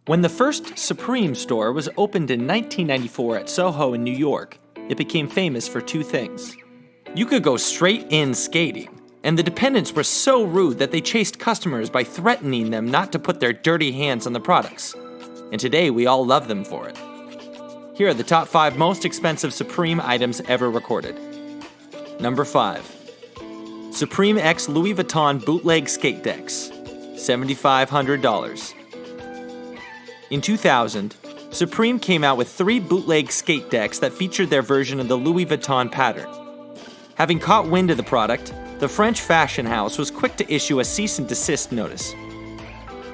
When the first Supreme store was opened in 1994 at Soho in New York, it became famous for two things. You could go straight in skating, and the dependents were so rude that they chased customers by threatening them not to put their dirty hands on the products. And today we all love them for it. Here are the top 5 most expensive Supreme items ever recorded. Number 5. Supreme X Louis Vuitton bootleg skate decks, $7,500. In 2000, Supreme came out with 3 bootleg skate decks that featured their version of the Louis Vuitton pattern. Having caught wind of the product, the French fashion house was quick to issue a cease and desist notice.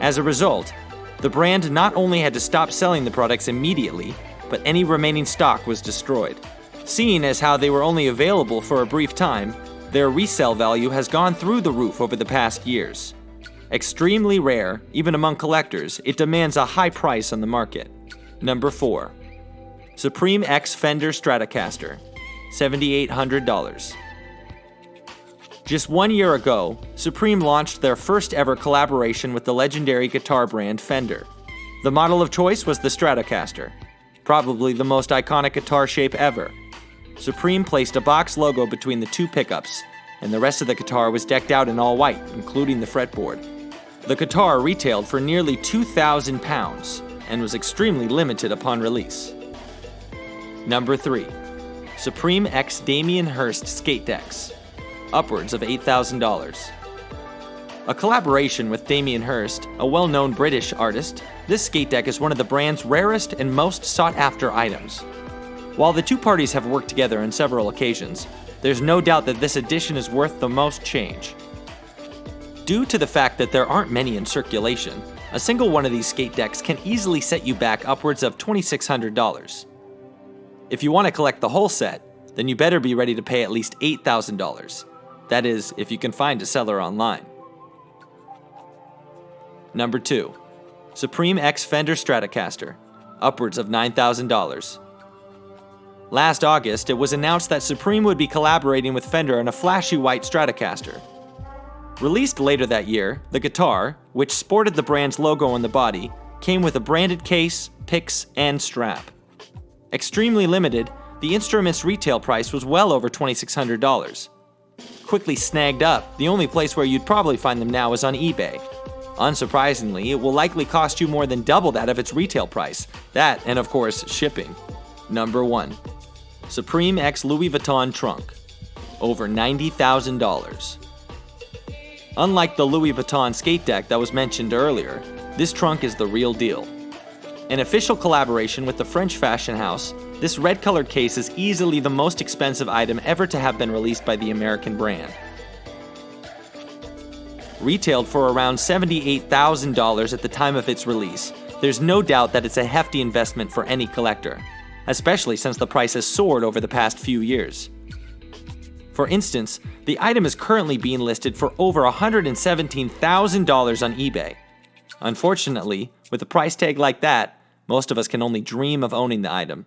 As a result, the brand not only had to stop selling the products immediately, but any remaining stock was destroyed. Seeing as how they were only available for a brief time, their resale value has gone through the roof over the past years. Extremely rare, even among collectors, it demands a high price on the market. Number 4. Supreme X Fender Stratocaster, $7,800. Just 1 year ago, Supreme launched their first ever collaboration with the legendary guitar brand Fender. The model of choice was the Stratocaster, probably the most iconic guitar shape ever. Supreme placed a box logo between the 2 pickups, and the rest of the guitar was decked out in all white, including the fretboard. The guitar retailed for nearly £2,000 and was extremely limited upon release. Number 3. Supreme X Damien Hirst skate decks, upwards of $8,000. A collaboration with Damien Hirst, a well-known British artist, this skate deck is one of the brand's rarest and most sought-after items. While the two parties have worked together on several occasions, there's no doubt that this edition is worth the most change. Due to the fact that there aren't many in circulation, a single one of these skate decks can easily set you back upwards of $2,600. If you want to collect the whole set, then you better be ready to pay at least $8,000. That is, if you can find a seller online. Number 2. Supreme X Fender Stratocaster, upwards of $9,000. Last August, it was announced that Supreme would be collaborating with Fender on a flashy white Stratocaster. Released later that year, the guitar, which sported the brand's logo on the body, came with a branded case, picks, and strap. Extremely limited, the instrument's retail price was well over $2,600. Quickly snagged up, the only place where you'd probably find them now is on eBay. Unsurprisingly, it will likely cost you more than double that of its retail price. That, and of course, shipping. Number 1. Supreme X Louis Vuitton trunk, over $90,000. Unlike the Louis Vuitton skate deck that was mentioned earlier, this trunk is the real deal. An official collaboration with the French fashion house, this red-colored case is easily the most expensive item ever to have been released by the American brand. Retailed for around $78,000 at the time of its release, there's no doubt that it's a hefty investment for any collector, especially since the price has soared over the past few years. For instance, the item is currently being listed for over $117,000 on eBay. Unfortunately, with a price tag like that, most of us can only dream of owning the item.